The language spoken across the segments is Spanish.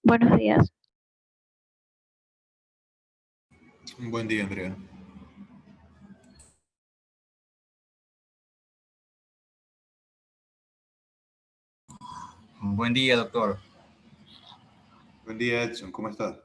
Buenos días. Buen día, Andrea. Buen día, doctor. Buen día, Edson. ¿Cómo estás?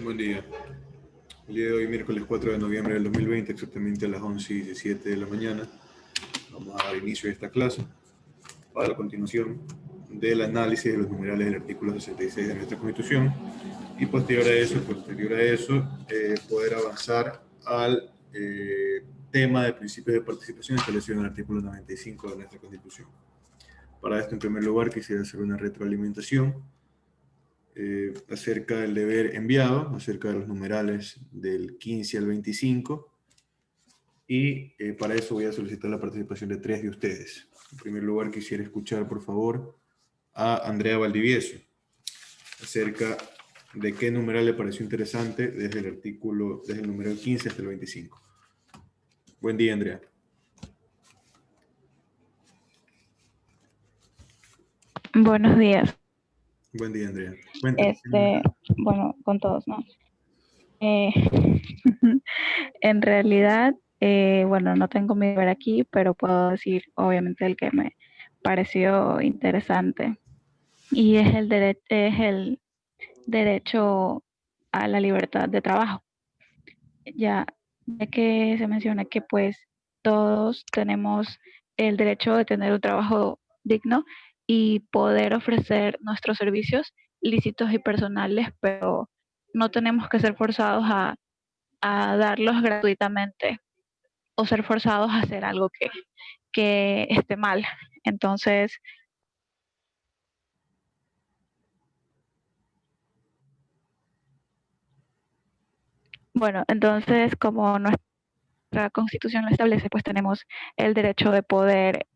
Buen día. El día de hoy, miércoles 4 de noviembre del 2020, exactamente a las 11:17 de la mañana, vamos a dar inicio a esta clase para la continuación del análisis de los numerales del artículo 66 de nuestra Constitución y posterior a eso, poder avanzar al tema de principios de participación establecido en el artículo 95 de nuestra Constitución. Para esto, en primer lugar, quisiera hacer una retroalimentación acerca del deber enviado, acerca de los numerales del 15 al 25, y para eso voy a solicitar la participación de 3 de ustedes. En primer lugar, quisiera escuchar, por favor, a Andrea Valdivieso, acerca de qué numeral le pareció interesante desde el número 15 hasta el 25. Buen día, Andrea. Buenos días. Buen día, Andrea. Cuéntame. Este, bueno, con todos, ¿no? Eh, en realidad, bueno, no tengo mi deber aquí, pero puedo decir, obviamente, el que me pareció interesante. Y es el derecho a la libertad de trabajo. Ya, ya que se menciona que pues todos tenemos el derecho de tener un trabajo digno y poder ofrecer nuestros servicios lícitos y personales, pero no tenemos que ser forzados a darlos gratuitamente o ser forzados a hacer algo que esté mal. Entonces, bueno, entonces como nuestra constitución lo establece, pues tenemos el derecho de poder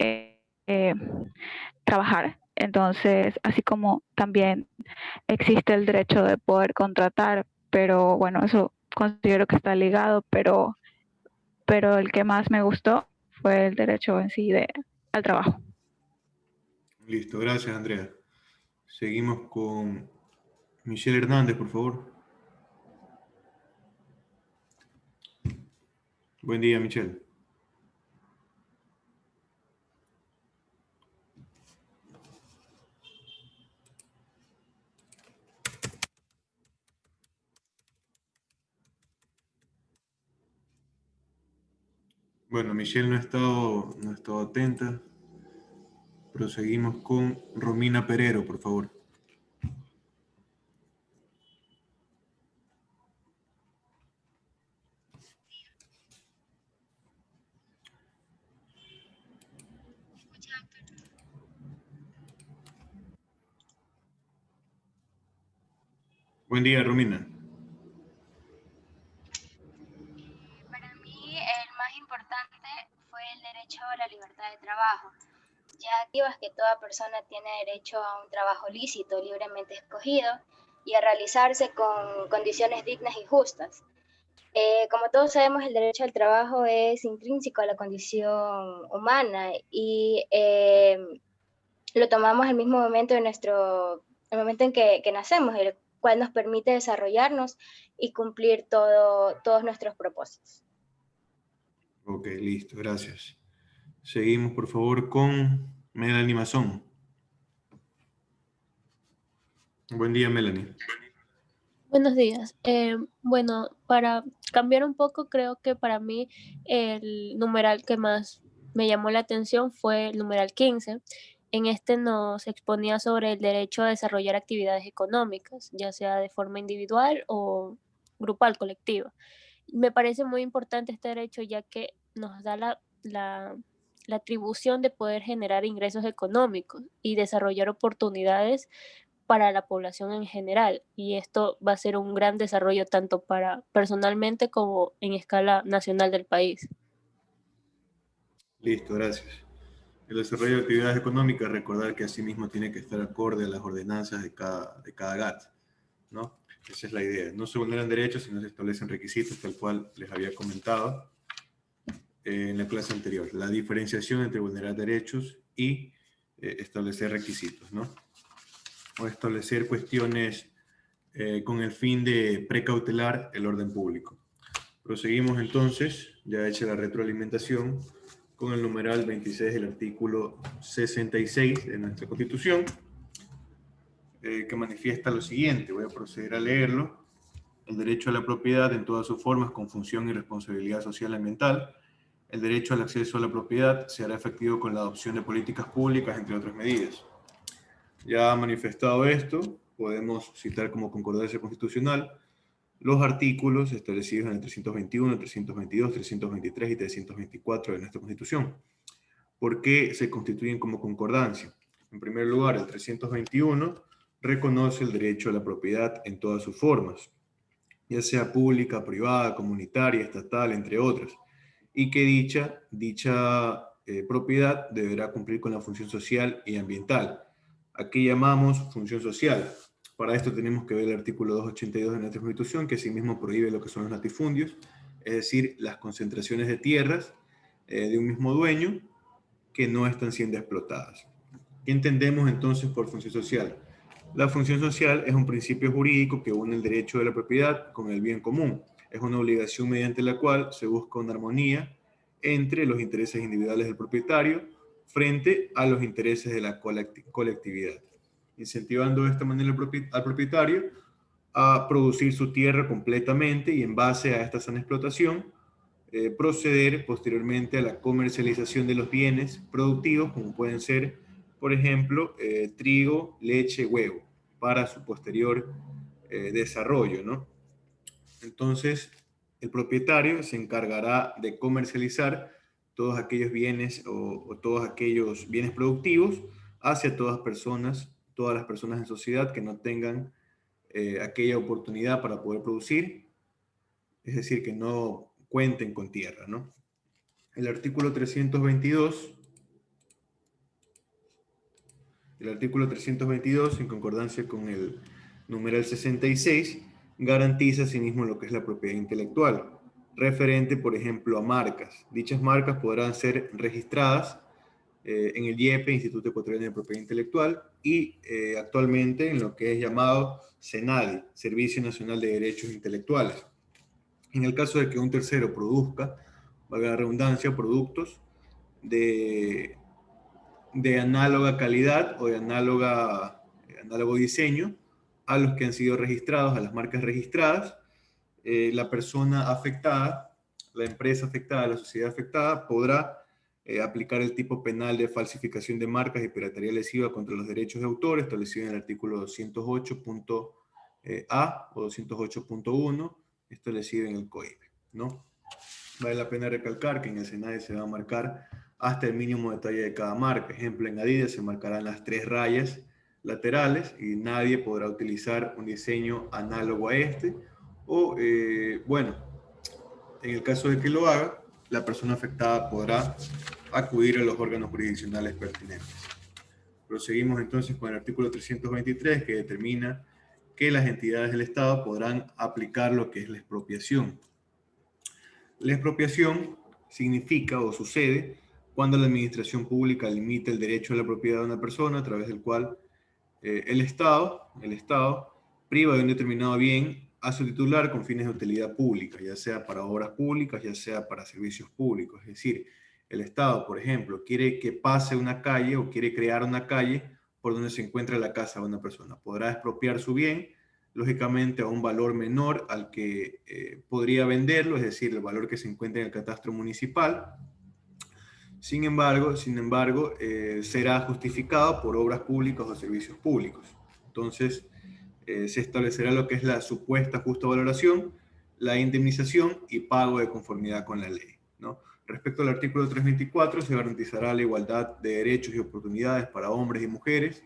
trabajar. Entonces, así como también existe el derecho de poder contratar, pero bueno, eso considero que está ligado, pero el que más me gustó fue el derecho en sí al trabajo. Listo, gracias, Andrea. Seguimos con Michelle Hernández, por favor. Buen día, Michelle. Bueno, Michelle no ha estado atenta. Proseguimos con Romina Perero, por favor. Buen día, Romina. Para mí el más importante fue el derecho a la libertad de trabajo, ya que toda persona tiene derecho a un trabajo lícito, libremente escogido, y a realizarse con condiciones dignas y justas. Como todos sabemos, el derecho al trabajo es intrínseco a la condición humana y lo tomamos al mismo momento el momento en que nacemos, el cual nos permite desarrollarnos y cumplir todos nuestros propósitos. Ok, listo, gracias. Seguimos, por favor, con Melanie Mazón. Buen día, Melanie. Buenos días. Bueno, para cambiar un poco, creo que para mí el numeral que más me llamó la atención fue el numeral 15. En este nos exponía sobre el derecho a desarrollar actividades económicas, ya sea de forma individual o grupal, colectiva. Me parece muy importante este derecho ya que nos da la atribución de poder generar ingresos económicos y desarrollar oportunidades para la población en general. Y esto va a ser un gran desarrollo tanto para personalmente como en escala nacional del país. Listo, gracias. El desarrollo de actividades económicas, recordar que asimismo tiene que estar acorde a las ordenanzas de cada GAT, ¿no? Esa es la idea. No se vulneran derechos, sino se establecen requisitos, tal cual les había comentado en la clase anterior. La diferenciación entre vulnerar derechos y establecer requisitos, ¿no? O establecer cuestiones con el fin de precautelar el orden público. Proseguimos entonces, ya hecha la retroalimentación, con el numeral 26 del artículo 66 de nuestra Constitución, que manifiesta lo siguiente. Voy a proceder a leerlo. El derecho a la propiedad en todas sus formas con función y responsabilidad social y ambiental. El derecho al acceso a la propiedad se hará efectivo con la adopción de políticas públicas, entre otras medidas. Ya manifestado esto, podemos citar como concordancia constitucional los artículos establecidos en el 321, 322, 323 y 324 de nuestra Constitución. ¿Por qué se constituyen como concordancia? En primer lugar, el 321 reconoce el derecho a la propiedad en todas sus formas, ya sea pública, privada, comunitaria, estatal, entre otras, y que dicha propiedad deberá cumplir con la función social y ambiental. ¿A qué llamamos función social? Para esto tenemos que ver el artículo 282 de nuestra Constitución, que asimismo prohíbe lo que son los latifundios, es decir, las concentraciones de tierras de un mismo dueño que no están siendo explotadas. ¿Qué entendemos entonces por función social? La función social es un principio jurídico que une el derecho de la propiedad con el bien común. Es una obligación mediante la cual se busca una armonía entre los intereses individuales del propietario frente a los intereses de la colectividad, incentivando de esta manera al propietario a producir su tierra completamente y en base a esta sana explotación, proceder posteriormente a la comercialización de los bienes productivos, como pueden ser, por ejemplo, trigo, leche, huevo, para su posterior desarrollo, ¿no? Entonces, el propietario se encargará de comercializar todos aquellos bienes o todos aquellos bienes productivos hacia todas las personas en sociedad que no tengan aquella oportunidad para poder producir, es decir, que no cuenten con tierra, ¿no? El artículo 322, en concordancia con el numeral 66, garantiza asimismo lo que es la propiedad intelectual, referente, por ejemplo, a marcas. Dichas marcas podrán ser registradas en el IEP, Instituto Ecuatoriano de Propiedad Intelectual, y actualmente en lo que es llamado SENADI, Servicio Nacional de Derechos Intelectuales. En el caso de que un tercero produzca, valga la redundancia, productos de análoga calidad o de análogo diseño a los que han sido registrados, a las marcas registradas, la persona afectada, la empresa afectada, la sociedad afectada, podrá aplicar el tipo penal de falsificación de marcas y piratería lesiva contra los derechos de autor, establecido en el artículo 208.a o 208.1, establecido en el COIP, ¿no? Vale la pena recalcar que en el SENADI se va a marcar hasta el mínimo detalle de cada marca. Ejemplo, en Adidas se marcarán las 3 rayas laterales y nadie podrá utilizar un diseño análogo a este. O, bueno, en el caso de que lo haga, la persona afectada podrá acudir a los órganos jurisdiccionales pertinentes. Proseguimos entonces con el artículo 323, que determina que las entidades del Estado podrán aplicar lo que es la expropiación. La expropiación significa o sucede cuando la administración pública limita el derecho a la propiedad de una persona a través del cual el Estado priva de un determinado bien a su titular con fines de utilidad pública, ya sea para obras públicas, ya sea para servicios públicos. Es decir, el Estado, por ejemplo, quiere que pase una calle o quiere crear una calle por donde se encuentra la casa de una persona. Podrá expropiar su bien, lógicamente a un valor menor al que podría venderlo, es decir, el valor que se encuentra en el catastro municipal. Sin embargo, será justificado por obras públicas o servicios públicos. Entonces, se establecerá lo que es la supuesta justa valoración, la indemnización y pago de conformidad con la ley, ¿no? Respecto al artículo 324, se garantizará la igualdad de derechos y oportunidades para hombres y mujeres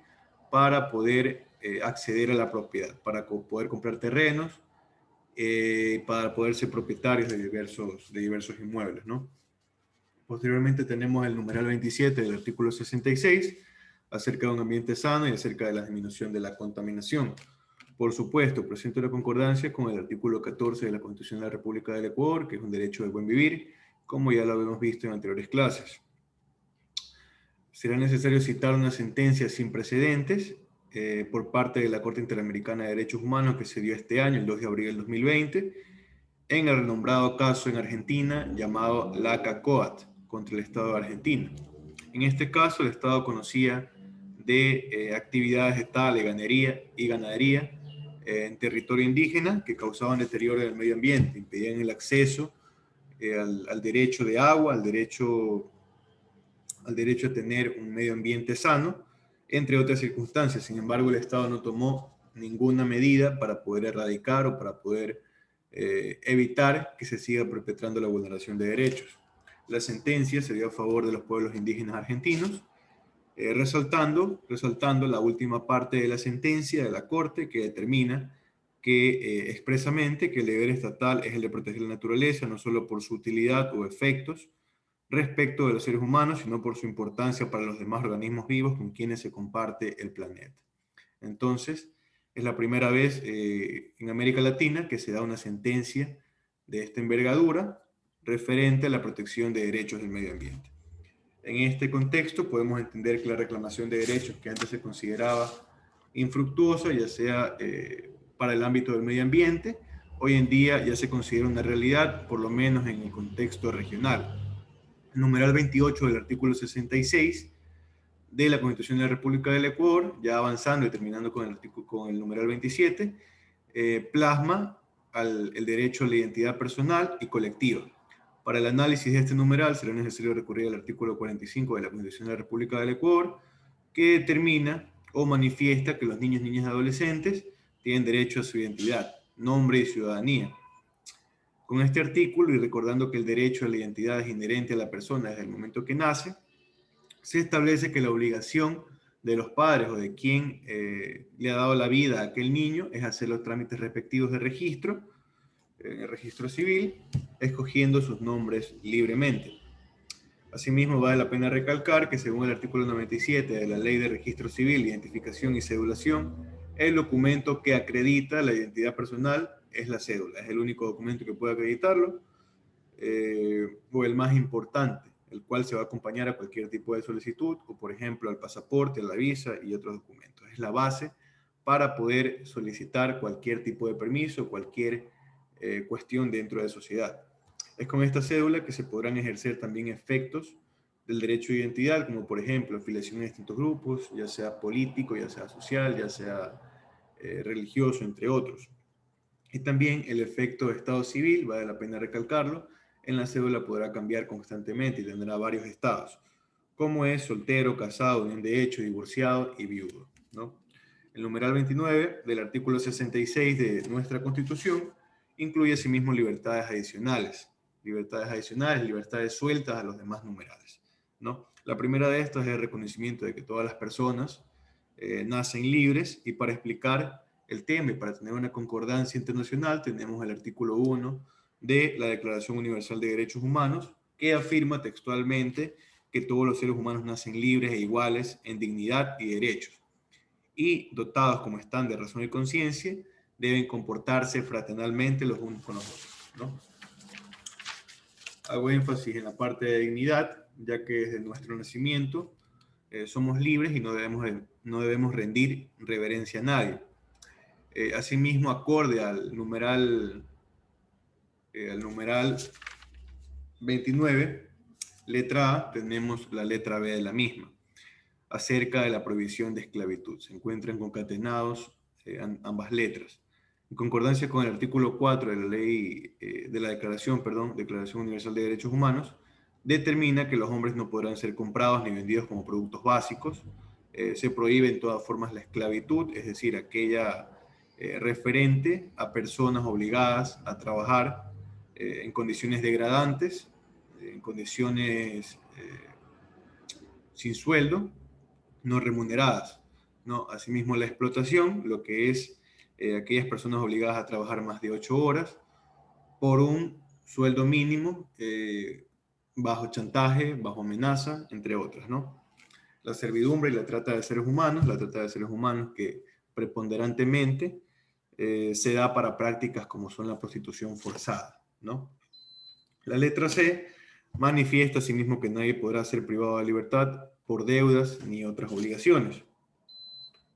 para poder acceder a la propiedad, para poder comprar terrenos, para poder ser propietarios de diversos inmuebles, ¿no? Posteriormente tenemos el numeral 27 del artículo 66, acerca de un ambiente sano y acerca de la disminución de la contaminación. Por supuesto, presento la concordancia con el artículo 14 de la Constitución de la República del Ecuador, que es un derecho del buen vivir, como ya lo habíamos visto en anteriores clases. Será necesario citar una sentencia sin precedentes por parte de la Corte Interamericana de Derechos Humanos que se dio este año, el 2 de abril del 2020, en el renombrado caso en Argentina llamado Laca-Coat contra el Estado de Argentina. En este caso, el Estado conocía de actividades de tala y ganadería en territorio indígena que causaban deterioro del medio ambiente, impedían el acceso al derecho de agua, al derecho a tener un medio ambiente sano, entre otras circunstancias. Sin embargo, el Estado no tomó ninguna medida para poder erradicar o para poder evitar que se siga perpetrando la vulneración de derechos. La sentencia se dio a favor de los pueblos indígenas argentinos, resaltando la última parte de la sentencia de la Corte que determina que expresamente que el deber estatal es el de proteger la naturaleza, no solo por su utilidad o efectos respecto de los seres humanos, sino por su importancia para los demás organismos vivos con quienes se comparte el planeta. Entonces, es la primera vez en América Latina que se da una sentencia de esta envergadura referente a la protección de derechos del medio ambiente. En este contexto podemos entender que la reclamación de derechos que antes se consideraba infructuosa, ya sea para el ámbito del medio ambiente. Hoy en día ya se considera una realidad, por lo menos en el contexto regional. El numeral 28 del artículo 66 de la Constitución de la República del Ecuador, ya avanzando y terminando con el numeral 27, plasma el derecho a la identidad personal y colectiva. Para el análisis de este numeral será necesario recurrir al artículo 45 de la Constitución de la República del Ecuador, que determina o manifiesta que los niños, niñas y adolescentes tienen derecho a su identidad, nombre y ciudadanía. Con este artículo, y recordando que el derecho a la identidad es inherente a la persona desde el momento que nace, se establece que la obligación de los padres o de quien le ha dado la vida a aquel niño es hacer los trámites respectivos de registro, en el registro civil, escogiendo sus nombres libremente. Asimismo, vale la pena recalcar que según el artículo 97 de la Ley de Registro Civil, Identificación y Cedulación, el documento que acredita la identidad personal es la cédula. Es el único documento que puede acreditarlo, o el más importante, el cual se va a acompañar a cualquier tipo de solicitud, o por ejemplo al pasaporte, a la visa y otros documentos. Es la base para poder solicitar cualquier tipo de permiso, cualquier cuestión dentro de la sociedad. Es con esta cédula que se podrán ejercer también efectos del derecho de identidad, como por ejemplo afiliación a distintos grupos, ya sea político, ya sea social, ya sea religioso, entre otros. Y también el efecto de estado civil, vale la pena recalcarlo, en la cédula podrá cambiar constantemente y tendrá varios estados, como es soltero, casado, unión de hecho, divorciado y viudo, ¿no? El numeral 29 del artículo 66 de nuestra Constitución incluye asimismo libertades adicionales, libertades sueltas a los demás numerales, ¿no? La primera de estas es el reconocimiento de que todas las personas nacen libres, y para explicar el tema y para tener una concordancia internacional tenemos el artículo 1 de la Declaración Universal de Derechos Humanos, que afirma textualmente que todos los seres humanos nacen libres e iguales en dignidad y derechos, y dotados como están de razón y conciencia, deben comportarse fraternalmente los unos con los otros, ¿no? Hago énfasis en la parte de dignidad, ya que desde nuestro nacimiento somos libres y no debemos rendir reverencia a nadie. Asimismo, acorde al numeral 29, letra A, tenemos la letra B de la misma, acerca de la prohibición de esclavitud. Se encuentran concatenados ambas letras. En concordancia con el artículo 4 de la ley, de la Declaración Universal de Derechos Humanos, determina que los hombres no podrán ser comprados ni vendidos como productos básicos. Se prohíbe en todas formas la esclavitud, es decir, aquella referente a personas obligadas a trabajar en condiciones degradantes, en condiciones sin sueldo, no remuneradas, ¿no? Asimismo, la explotación, lo que es aquellas personas obligadas a trabajar más de 8 horas por un sueldo mínimo, bajo chantaje, bajo amenaza, entre otras, ¿no? La servidumbre y la trata de seres humanos, que preponderantemente se da para prácticas como son la prostitución forzada, ¿no? La letra C manifiesta asimismo que nadie podrá ser privado de libertad por deudas ni otras obligaciones,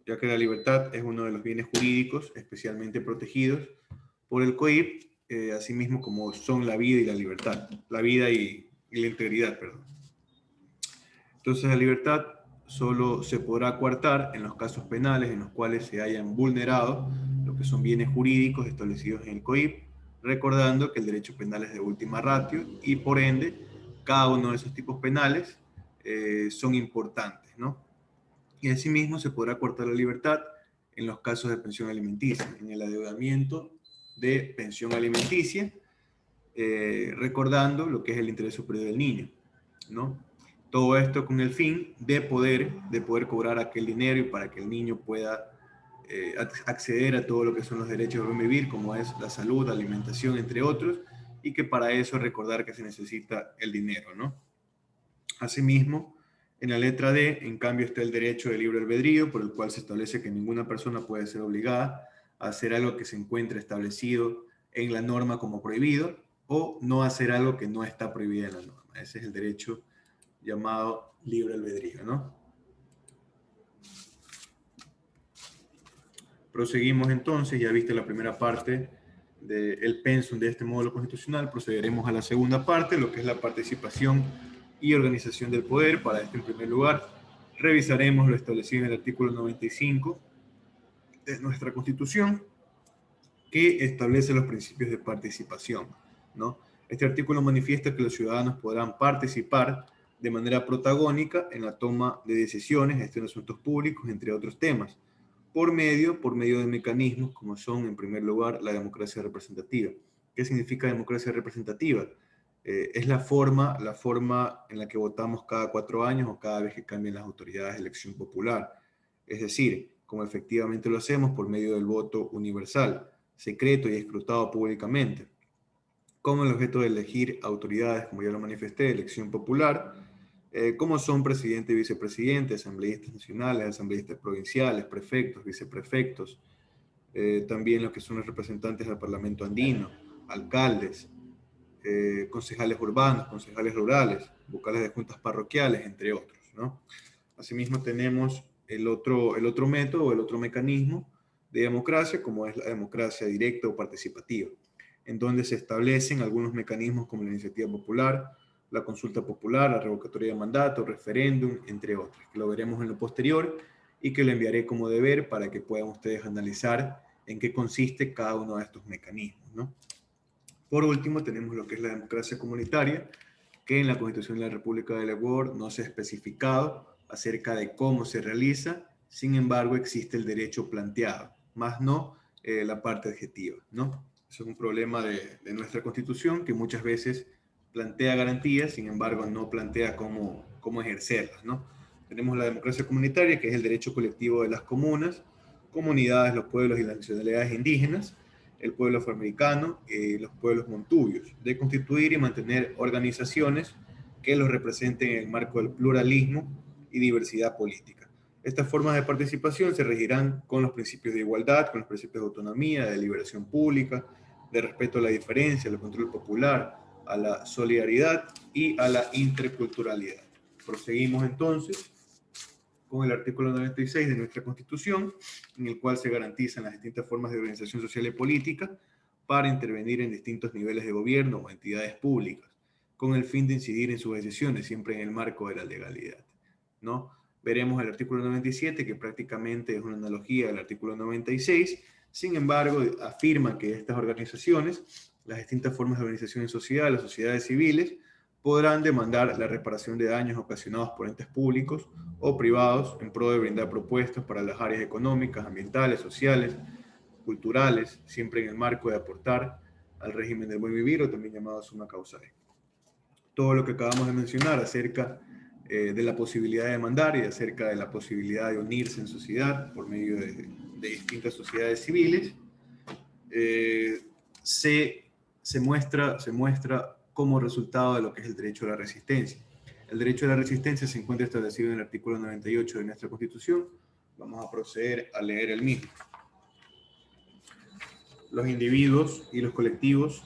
ya que la libertad es uno de los bienes jurídicos especialmente protegidos por el COIP, asimismo como son la vida y la libertad, la vida y la integridad, perdón. Entonces la libertad solo se podrá coartar en los casos penales en los cuales se hayan vulnerado lo que son bienes jurídicos establecidos en el COIP, recordando que el derecho penal es de última ratio y por ende cada uno de esos tipos penales son importantes, ¿no? Y asimismo se podrá coartar la libertad en los casos de pensión alimenticia, en el adeudamiento de pensión alimenticia, recordando lo que es el interés superior del niño, ¿no? Todo esto con el fin de poder cobrar aquel dinero y para que el niño pueda acceder a todo lo que son los derechos de buen vivir, como es la salud, la alimentación, entre otros, y que para eso recordar que se necesita el dinero, ¿no? Asimismo, en la letra D, en cambio, está el derecho de libre albedrío, por el cual se establece que ninguna persona puede ser obligada a hacer algo que se encuentre establecido en la norma como prohibido, o no hacer algo que no está prohibido en la norma. Ese es el derecho llamado libre albedrío, ¿no? Proseguimos entonces, ya viste la primera parte del pensum de este módulo constitucional, procederemos a la segunda parte, lo que es la participación y organización del poder. Para esto, en primer lugar, revisaremos lo establecido en el artículo 95 de nuestra Constitución, que establece los principios de participación, ¿no? Este artículo manifiesta que los ciudadanos podrán participar de manera protagónica en la toma de decisiones, gestión de asuntos públicos, entre otros temas, por medio de mecanismos como son, en primer lugar, la democracia representativa. ¿Qué significa democracia representativa? Es la forma en la que votamos cada 4 años o cada vez que cambian las autoridades de elección popular. Es decir, como efectivamente lo hacemos por medio del voto universal, secreto y escrutado públicamente, con el objeto de elegir autoridades, como ya lo manifesté, de elección popular, como son presidente y vicepresidente, asambleístas nacionales, asambleístas provinciales, prefectos, viceprefectos, también los que son los representantes del Parlamento andino, alcaldes, concejales urbanos, concejales rurales, vocales de juntas parroquiales, entre otros, ¿no? Asimismo tenemos el otro método, el otro mecanismo de democracia, como es la democracia directa o participativa, en donde se establecen algunos mecanismos como la iniciativa popular, la consulta popular, la revocatoria de mandato, referéndum, entre otros, que lo veremos en lo posterior y que lo enviaré como deber para que puedan ustedes analizar en qué consiste cada uno de estos mecanismos, ¿no? Por último, tenemos lo que es la democracia comunitaria, que en la Constitución de la República del Ecuador no se ha especificado acerca de cómo se realiza, sin embargo existe el derecho planteado, más no la parte adjetiva, ¿no? Eso es un problema de nuestra Constitución, que muchas veces plantea garantías, sin embargo no plantea cómo ejercerlas, ¿no? Tenemos la democracia comunitaria, que es el derecho colectivo de las comunas, comunidades, los pueblos y las nacionalidades indígenas, el pueblo afroamericano y los pueblos montubios, de constituir y mantener organizaciones que los representen en el marco del pluralismo y diversidad política. Estas formas de participación se regirán con los principios de igualdad, con los principios de autonomía, de deliberación pública, de respeto a la diferencia, al control popular, a la solidaridad y a la interculturalidad. Proseguimos entonces con el artículo 96 de nuestra Constitución, en el cual se garantizan las distintas formas de organización social y política para intervenir en distintos niveles de gobierno o entidades públicas, con el fin de incidir en sus decisiones, siempre en el marco de la legalidad, ¿no? Veremos el artículo 97, que prácticamente es una analogía del artículo 96, sin embargo, afirma que estas organizaciones, las distintas formas de organización en sociedad, las sociedades civiles, podrán demandar la reparación de daños ocasionados por entes públicos o privados en pro de brindar propuestas para las áreas económicas, ambientales, sociales, culturales, siempre en el marco de aportar al régimen del buen vivir, o también llamado summa causae. Todo lo que acabamos de mencionar acerca de la posibilidad de demandar y acerca de la posibilidad de unirse en sociedad por medio de distintas sociedades civiles, se muestra como resultado de lo que es el derecho a la resistencia. El derecho a la resistencia se encuentra establecido en el artículo 98 de nuestra Constitución. Vamos a proceder a leer el mismo. Los individuos y los colectivos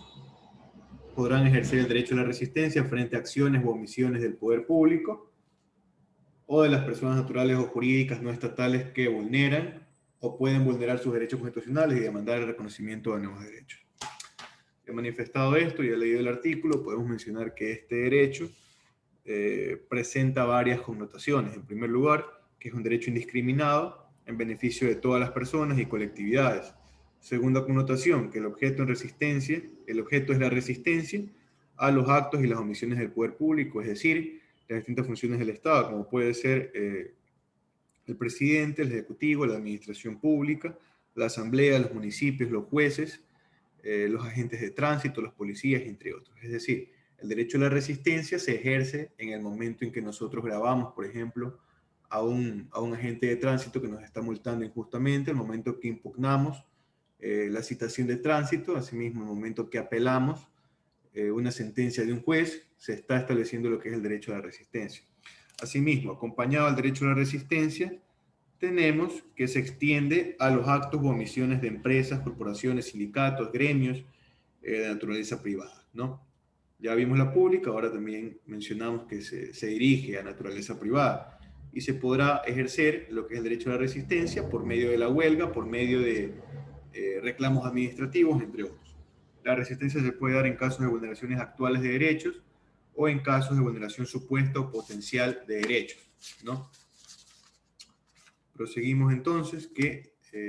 podrán ejercer el derecho a la resistencia frente a acciones u omisiones del poder público o de las personas naturales o jurídicas no estatales que vulneran o pueden vulnerar sus derechos constitucionales y demandar el reconocimiento de nuevos derechos. He manifestado esto y he leído el artículo. Podemos mencionar que este derecho presenta varias connotaciones. En primer lugar, que es un derecho indiscriminado en beneficio de todas las personas y colectividades. Segunda connotación, que el objeto es la resistencia a los actos y las omisiones del poder público, es decir, las distintas funciones del Estado, como puede ser el presidente, el ejecutivo, la administración pública, la asamblea, los municipios, los jueces, los agentes de tránsito, los policías, entre otros. Es decir, el derecho a la resistencia se ejerce en el momento en que nosotros grabamos, por ejemplo, a un agente de tránsito que nos está multando injustamente, el momento que impugnamos la citación de tránsito, asimismo el momento que apelamos una sentencia de un juez, se está estableciendo lo que es el derecho a la resistencia. Asimismo, acompañado al derecho a la resistencia, tenemos que se extiende a los actos u omisiones de empresas, corporaciones, sindicatos, gremios de naturaleza privada, ¿no? Ya vimos la pública, ahora también mencionamos que se dirige a naturaleza privada. y se podrá ejercer lo que es el derecho a la resistencia por medio de la huelga, por medio de reclamos administrativos, entre otros. La resistencia se puede dar en casos de vulneraciones actuales de derechos o en casos de vulneración supuesta o potencial de derechos, ¿no? Proseguimos entonces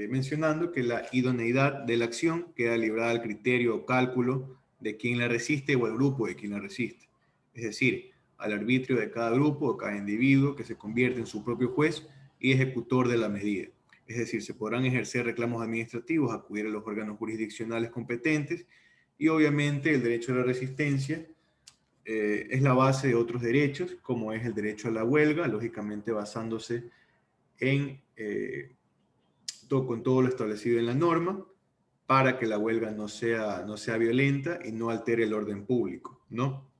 mencionando que la idoneidad de la acción queda librada al criterio o cálculo de quien la resiste o el grupo de quien la resiste. Es decir, al arbitrio de cada grupo o cada individuo que se convierte en su propio juez y ejecutor de la medida. Es decir, se podrán ejercer reclamos administrativos, acudir a los órganos jurisdiccionales competentes y obviamente el derecho a la resistencia es la base de otros derechos, como es el derecho a la huelga, lógicamente basándose con todo lo establecido en la norma, para que la huelga no sea violenta y no altere el orden público, ¿no?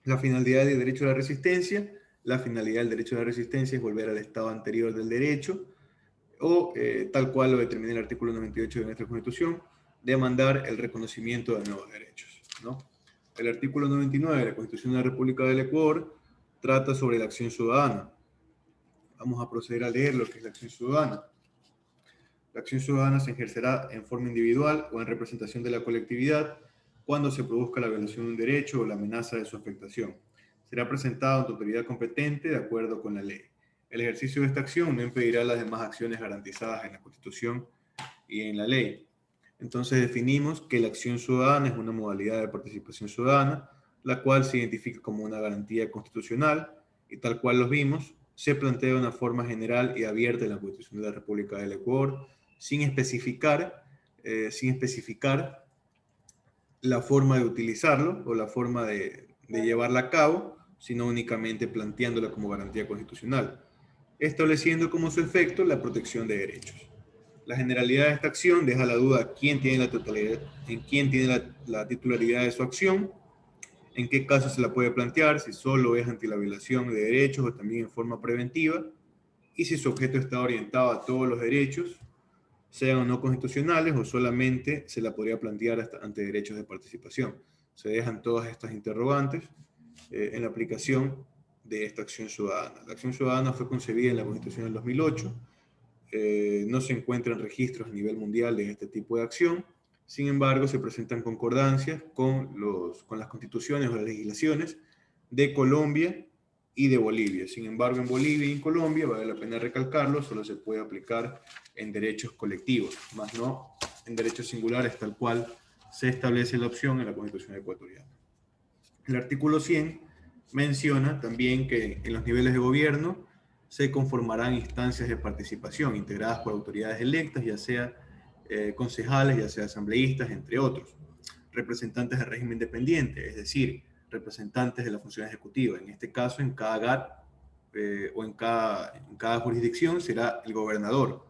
La finalidad del derecho a la resistencia es volver al estado anterior del derecho, o tal cual lo determina el artículo 98 de nuestra Constitución, demandar el reconocimiento de nuevos derechos, ¿no? El artículo 99 de la Constitución de la República del Ecuador trata sobre la acción ciudadana. Vamos a proceder a leer lo que es la acción ciudadana. La acción ciudadana se ejercerá en forma individual o en representación de la colectividad cuando se produzca la violación de un derecho o la amenaza de su afectación. Será presentada ante autoridad competente de acuerdo con la ley. El ejercicio de esta acción no impedirá las demás acciones garantizadas en la Constitución y en la ley. Entonces definimos que la acción ciudadana es una modalidad de participación ciudadana, la cual se identifica como una garantía constitucional y tal cual los vimos, se plantea de una forma general y abierta en la Constitución de la República del Ecuador, sin especificar la forma de utilizarlo o la forma de llevarla a cabo, sino únicamente planteándola como garantía constitucional, estableciendo como su efecto la protección de derechos. La generalidad de esta acción deja la duda en quién tiene la titularidad de su acción, en qué casos se la puede plantear, si solo es ante la violación de derechos o también en forma preventiva, y si su objeto está orientado a todos los derechos, sean o no constitucionales, o solamente se la podría plantear ante derechos de participación. Se dejan todas estas interrogantes en la aplicación de esta acción ciudadana. La acción ciudadana fue concebida en la Constitución del 2008, no se encuentran registros a nivel mundial de este tipo de acción. Sin embargo, se presentan concordancias con las constituciones o las legislaciones de Colombia y de Bolivia. Sin embargo, en Bolivia y en Colombia, vale la pena recalcarlo, solo se puede aplicar en derechos colectivos, más no en derechos singulares, tal cual se establece la opción en la Constitución ecuatoriana. El artículo 100 menciona también que en los niveles de gobierno se conformarán instancias de participación integradas por autoridades electas, ya sea concejales, ya sea asambleístas, entre otros. Representantes del régimen independiente, es decir, representantes de la función ejecutiva. En este caso, en cada GAT o en cada jurisdicción será el gobernador.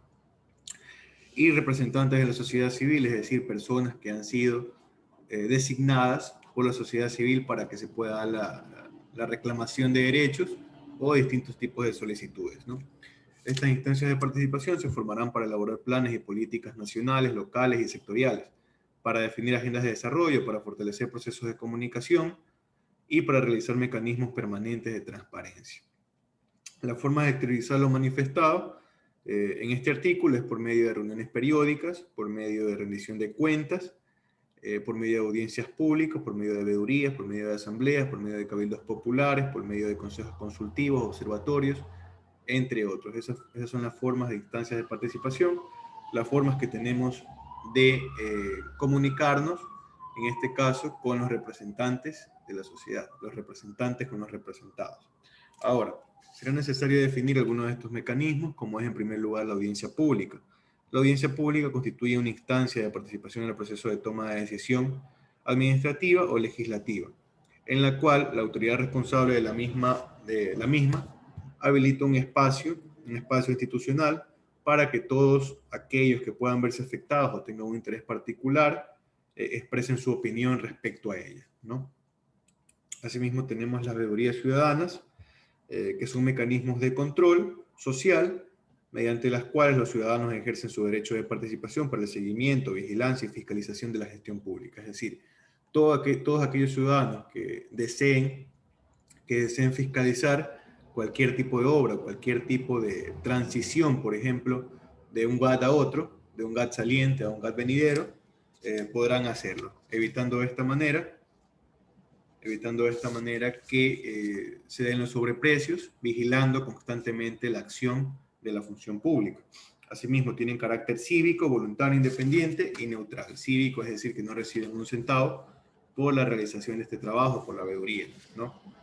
Y representantes de la sociedad civil, es decir, personas que han sido designadas por la sociedad civil para que se pueda dar la reclamación de derechos o distintos tipos de solicitudes, ¿no? Estas instancias de participación se formarán para elaborar planes y políticas nacionales, locales y sectoriales, para definir agendas de desarrollo, para fortalecer procesos de comunicación y para realizar mecanismos permanentes de transparencia. La forma de exteriorizar lo manifestado en este artículo es por medio de reuniones periódicas, por medio de rendición de cuentas, por medio de audiencias públicas, por medio de veedurías, por medio de asambleas, por medio de cabildos populares, por medio de consejos consultivos, observatorios, entre otros. Esas son las formas de instancias de participación, las formas que tenemos de comunicarnos, en este caso, con los representantes de la sociedad, los representantes con los representados. Ahora, será necesario definir algunos de estos mecanismos, como es en primer lugar la audiencia pública. La audiencia pública constituye una instancia de participación en el proceso de toma de decisión administrativa o legislativa, en la cual la autoridad responsable de la misma habilita un espacio institucional para que todos aquellos que puedan verse afectados o tengan un interés particular expresen su opinión respecto a ella, ¿no? Asimismo tenemos las veedurías ciudadanas, que son mecanismos de control social mediante las cuales los ciudadanos ejercen su derecho de participación para el seguimiento, vigilancia y fiscalización de la gestión pública. Es decir, todos aquellos ciudadanos que deseen fiscalizar cualquier tipo de obra, cualquier tipo de transición, por ejemplo, de un GAT a otro, de un GAT saliente a un GAT venidero, podrán hacerlo, evitando de esta manera que se den los sobreprecios, vigilando constantemente la acción de la función pública. Asimismo, tienen carácter cívico, voluntario, independiente y neutral. Cívico es decir, que no reciben un centavo por la realización de este trabajo, por la veeduría, ¿no?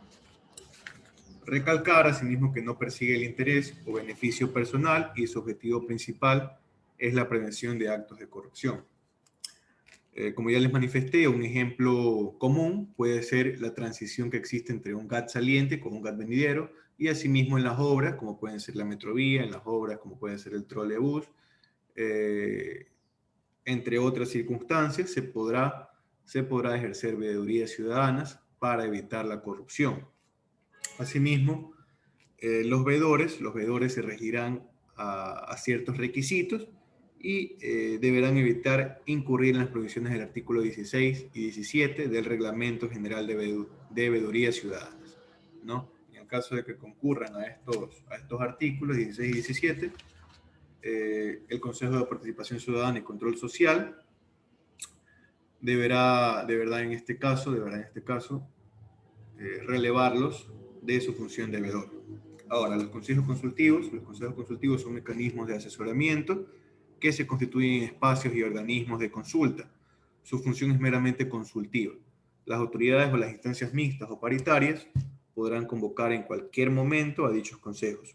Recalcar, asimismo, que no persigue el interés o beneficio personal y su objetivo principal es la prevención de actos de corrupción. Como ya les manifesté, un ejemplo común puede ser la transición que existe entre un GAT saliente con un GAT venidero, y asimismo en las obras, como pueden ser la metrovía, en las obras como puede ser el trolebús, entre otras circunstancias, se podrá ejercer veedurías ciudadanas para evitar la corrupción. Asimismo, los veedores se regirán a ciertos requisitos y deberán evitar incurrir en las prohibiciones del artículo 16 y 17 del Reglamento General de Veedurías Ciudadanas, ¿no? En el caso de que concurran a estos artículos 16 y 17, el Consejo de Participación Ciudadana y Control Social deberá en este caso relevarlos de su función de veedor. Ahora, los consejos consultivos son mecanismos de asesoramiento que se constituyen en espacios y organismos de consulta. Su función es meramente consultiva. Las autoridades o las instancias mixtas o paritarias podrán convocar en cualquier momento a dichos consejos.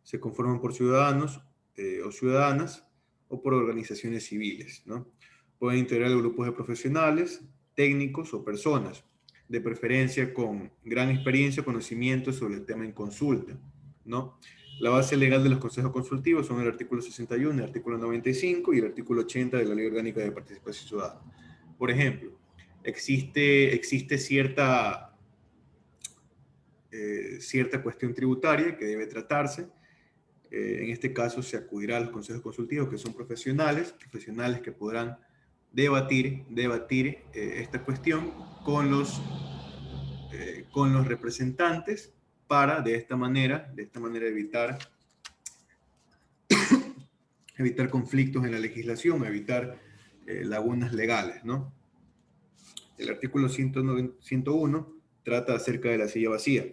Se conforman por ciudadanos o ciudadanas o por organizaciones civiles, ¿no? Pueden integrar grupos de profesionales, técnicos o personas, de preferencia con gran experiencia o conocimiento sobre el tema en consulta, ¿no? La base legal de los consejos consultivos son el artículo 61, el artículo 95 y el artículo 80 de la Ley Orgánica de Participación Ciudadana. Por ejemplo, existe cierta cuestión tributaria que debe tratarse. En este caso se acudirá a los consejos consultivos, que son profesionales que podrán debatir esta cuestión con los representantes para de esta manera evitar conflictos en la legislación, evitar lagunas legales, ¿no? El artículo 101 trata acerca de la silla vacía.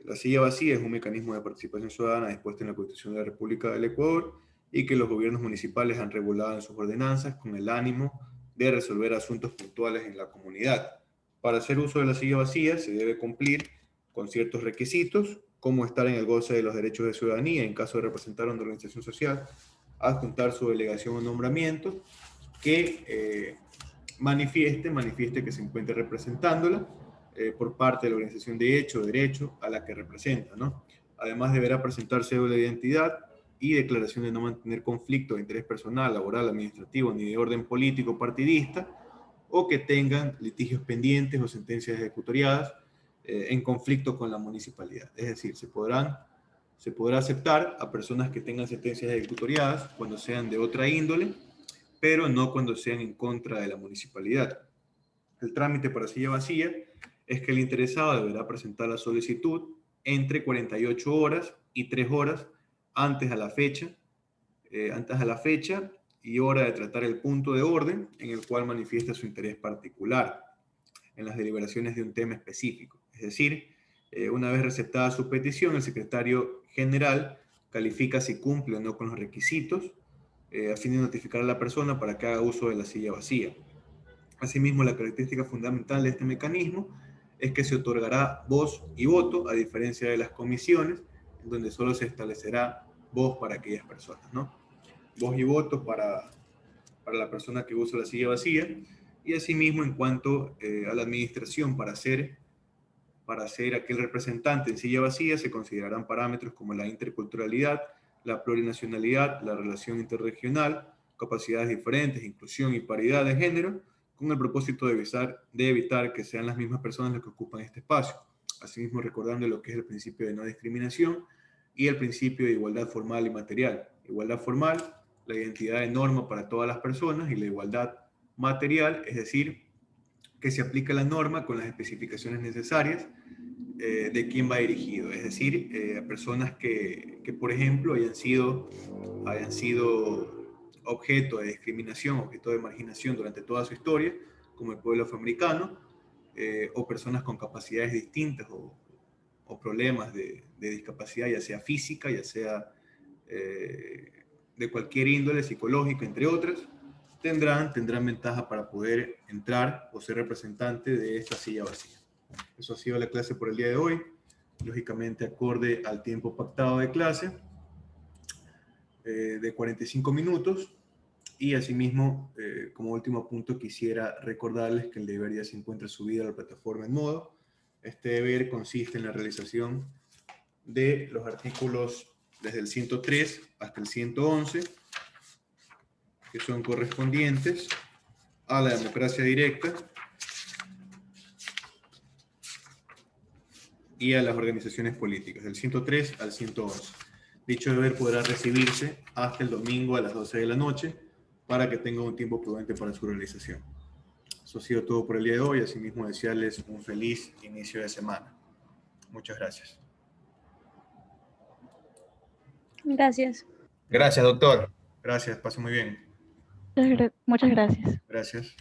La silla vacía es un mecanismo de participación ciudadana dispuesto en la Constitución de la República del Ecuador y que los gobiernos municipales han regulado en sus ordenanzas con el ánimo de resolver asuntos puntuales en la comunidad. Para hacer uso de la silla vacía se debe cumplir con ciertos requisitos, como estar en el goce de los derechos de ciudadanía en caso de representar a una organización social, adjuntar su delegación o nombramiento, que manifieste que se encuentre representándola por parte de la organización de hecho o derecho a la que representa, ¿no? Además deberá presentar cédula de identidad y declaración de no mantener conflicto de interés personal, laboral, administrativo ni de orden político partidista, o que tengan litigios pendientes o sentencias ejecutoriadas en conflicto con la municipalidad. Es decir, se podrá aceptar a personas que tengan sentencias ejecutoriadas cuando sean de otra índole, pero no cuando sean en contra de la municipalidad. El trámite para silla vacía es que el interesado deberá presentar la solicitud entre 48 horas y 3 horas antes a la fecha y hora de tratar el punto de orden en el cual manifiesta su interés particular en las deliberaciones de un tema específico. Es decir, una vez receptada su petición, el secretario general califica si cumple o no con los requisitos a fin de notificar a la persona para que haga uso de la silla vacía. Asimismo, la característica fundamental de este mecanismo es que se otorgará voz y voto, a diferencia de las comisiones, en donde solo se establecerá voz para aquellas personas, ¿no? Voz y voto para la persona que usa la silla vacía, y asimismo en cuanto a la administración para ser aquel representante en silla vacía, se considerarán parámetros como la interculturalidad, la plurinacionalidad, la relación interregional, capacidades diferentes, inclusión y paridad de género, con el propósito de evitar que sean las mismas personas las que ocupan este espacio. Asimismo, recordando lo que es el principio de no discriminación y el principio de igualdad formal y material. Igualdad formal, la identidad de norma para todas las personas, y la igualdad material, es decir, que se aplica la norma con las especificaciones necesarias de quién va dirigido, es decir, a personas que, por ejemplo, hayan sido objeto de discriminación, objeto de marginación durante toda su historia, como el pueblo afroamericano, o personas con capacidades distintas o problemas de discapacidad, ya sea física, ya sea de cualquier índole, psicológica, entre otras, tendrán ventaja para poder entrar o ser representante de esta silla vacía. Eso ha sido la clase por el día de hoy, lógicamente acorde al tiempo pactado de clase, de 45 minutos. Y asimismo, como último punto, quisiera recordarles que el deber ya se encuentra subido a la plataforma en modo. Este deber consiste en la realización de los artículos desde el 103 hasta el 111, que son correspondientes a la democracia directa y a las organizaciones políticas, del 103 al 111. Dicho deber podrá recibirse hasta el domingo a las 12 de la noche para que tenga un tiempo prudente para su realización. Eso ha sido todo por el día de hoy. Asimismo, desearles un feliz inicio de semana. Muchas gracias. Gracias. Gracias, doctor. Gracias, pasen muy bien. Muchas gracias. Gracias.